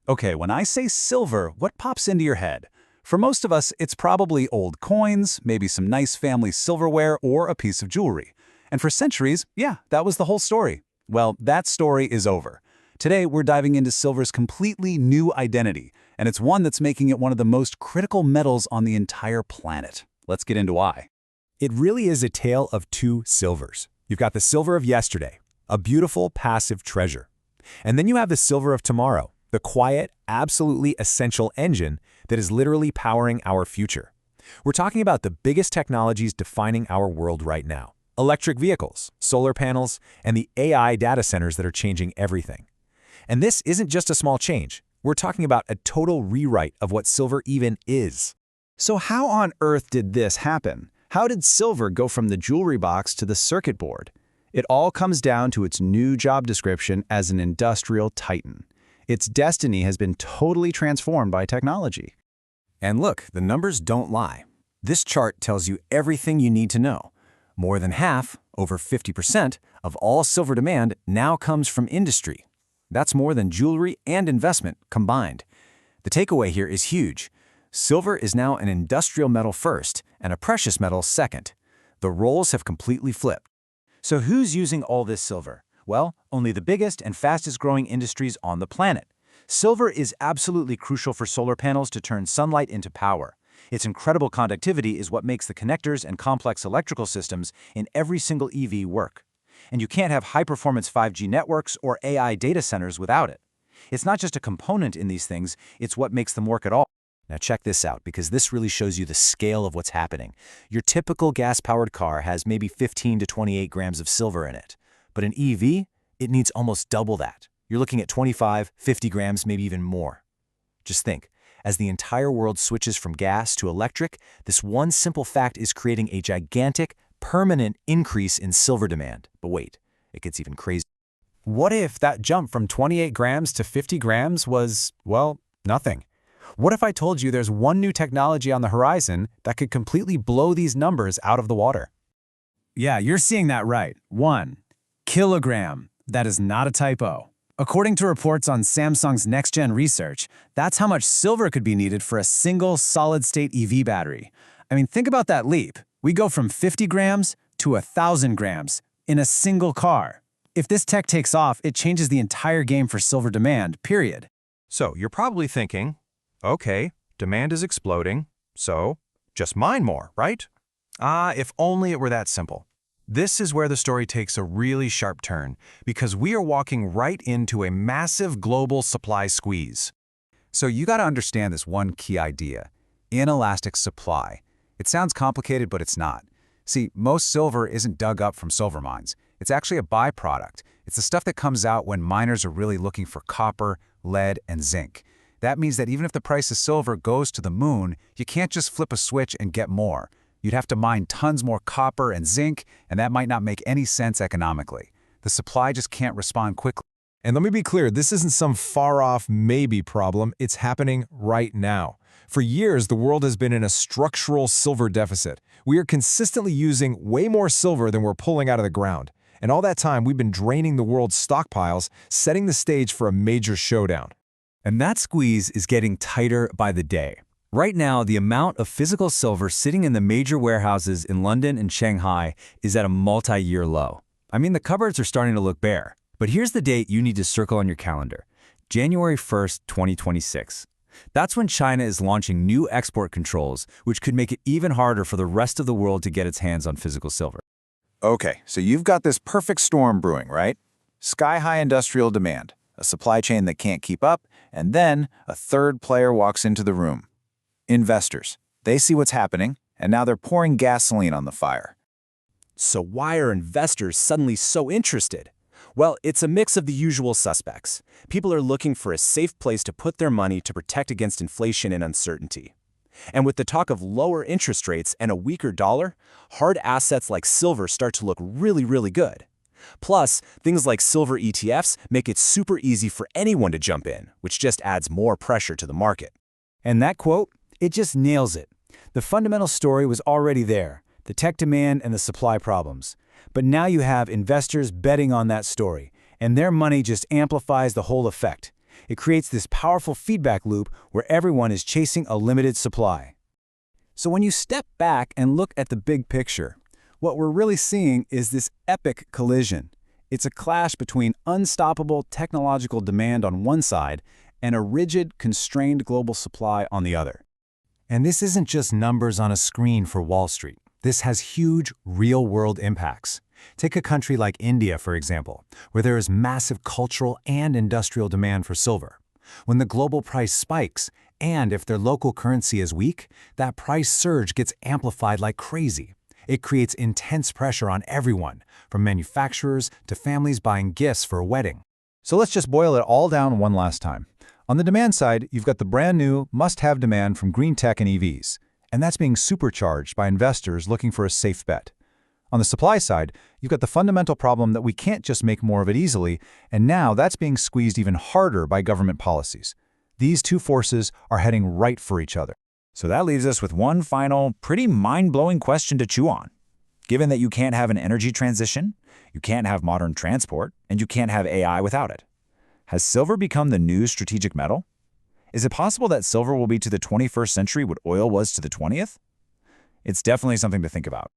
Okay, when I say silver, what pops into your head? For most of us, it's probably old coins, maybe some nice family silverware, or a piece of jewelry. And for centuries, yeah, that was the whole story. Well, that story is over. Today, we're diving into silver's completely new identity, and it's one that's making it one of the most critical metals on the entire planet. Let's get into why. It really is a tale of two silvers. You've got the silver of yesterday, a beautiful passive treasure. And then you have the silver of tomorrow, the quiet, absolutely essential engine that is literally powering our future. We're talking about the biggest technologies defining our world right now. Electric vehicles, solar panels, and the AI data centers that are changing everything. And this isn't just a small change. We're talking about a total rewrite of what silver even is. So how on earth did this happen? How did silver go from the jewelry box to the circuit board? It all comes down to its new job description as an industrial titan. Its destiny has been totally transformed by technology. And look, the numbers don't lie. This chart tells you everything you need to know. More than half, over 50%, of all silver demand now comes from industry. That's more than jewelry and investment combined. The takeaway here is huge. Silver is now an industrial metal first and a precious metal second. The roles have completely flipped. So who's using all this silver? Well, only the biggest and fastest growing industries on the planet. Silver is absolutely crucial for solar panels to turn sunlight into power. Its incredible conductivity is what makes the connectors and complex electrical systems in every single EV work. And you can't have high-performance 5G networks or AI data centers without it. It's not just a component in these things, it's what makes them work at all. Now check this out, because this really shows you the scale of what's happening. Your typical gas-powered car has maybe 15 to 28 grams of silver in it. But an EV, it needs almost double that. You're looking at 25, 50 grams, maybe even more. Just think, as the entire world switches from gas to electric, this one simple fact is creating a gigantic, permanent increase in silver demand. But wait, it gets even crazier. What if that jump from 28 grams to 50 grams was, well, nothing? What if I told you there's one new technology on the horizon that could completely blow these numbers out of the water? Yeah, you're seeing that right. 1 kilogram. That is not a typo. According to reports on Samsung's next-gen research, that's how much silver could be needed for a single solid-state EV battery. I mean, think about that leap. We go from 50 grams to 1,000 grams in a single car. If this tech takes off, it changes the entire game for silver demand, period. So you're probably thinking, okay, demand is exploding, so just mine more, right? If only it were that simple. This is where the story takes a really sharp turn, because we are walking right into a massive global supply squeeze. So you got to understand this one key idea: inelastic supply. It sounds complicated, but it's not. See, most silver isn't dug up from silver mines. It's actually a byproduct. It's the stuff that comes out when miners are really looking for copper, lead, and zinc. That means that even if the price of silver goes to the moon, you can't just flip a switch and get more. You'd have to mine tons more copper and zinc, and that might not make any sense economically. The supply just can't respond quickly. And let me be clear, this isn't some far-off maybe problem. It's happening right now. For years, the world has been in a structural silver deficit. We are consistently using way more silver than we're pulling out of the ground. And all that time, we've been draining the world's stockpiles, setting the stage for a major showdown. And that squeeze is getting tighter by the day. Right now, the amount of physical silver sitting in the major warehouses in London and Shanghai is at a multi-year low. I mean, the cupboards are starting to look bare. But here's the date you need to circle on your calendar: January 1st, 2026. That's when China is launching new export controls, which could make it even harder for the rest of the world to get its hands on physical silver. Okay, so you've got this perfect storm brewing, right? Sky-high industrial demand, a supply chain that can't keep up, and then a third player walks into the room. Investors. They see what's happening, and now they're pouring gasoline on the fire. So why are investors suddenly so interested? Well, it's a mix of the usual suspects. People are looking for a safe place to put their money to protect against inflation and uncertainty. And with the talk of lower interest rates and a weaker dollar, hard assets like silver start to look really good. Plus, things like silver ETFs make it super easy for anyone to jump in, which just adds more pressure to the market. And that quote, it just nails it. The fundamental story was already there: the tech demand and the supply problems. But now you have investors betting on that story, and their money just amplifies the whole effect. It creates this powerful feedback loop where everyone is chasing a limited supply. So when you step back and look at the big picture, what we're really seeing is this epic collision. It's a clash between unstoppable technological demand on one side and a rigid, constrained global supply on the other. And this isn't just numbers on a screen for Wall Street. This has huge, real-world impacts. Take a country like India, for example, where there is massive cultural and industrial demand for silver. When the global price spikes, and if their local currency is weak, that price surge gets amplified like crazy. It creates intense pressure on everyone, from manufacturers to families buying gifts for a wedding. So let's just boil it all down one last time. On the demand side, you've got the brand new, must-have demand from green tech and EVs, and that's being supercharged by investors looking for a safe bet. On the supply side, you've got the fundamental problem that we can't just make more of it easily, and now that's being squeezed even harder by government policies. These two forces are heading right for each other. So that leaves us with one final, pretty mind-blowing question to chew on. Given that you can't have an energy transition, you can't have modern transport, and you can't have AI without it, has silver become the new strategic metal? Is it possible that silver will be to the 21st century what oil was to the 20th? It's definitely something to think about.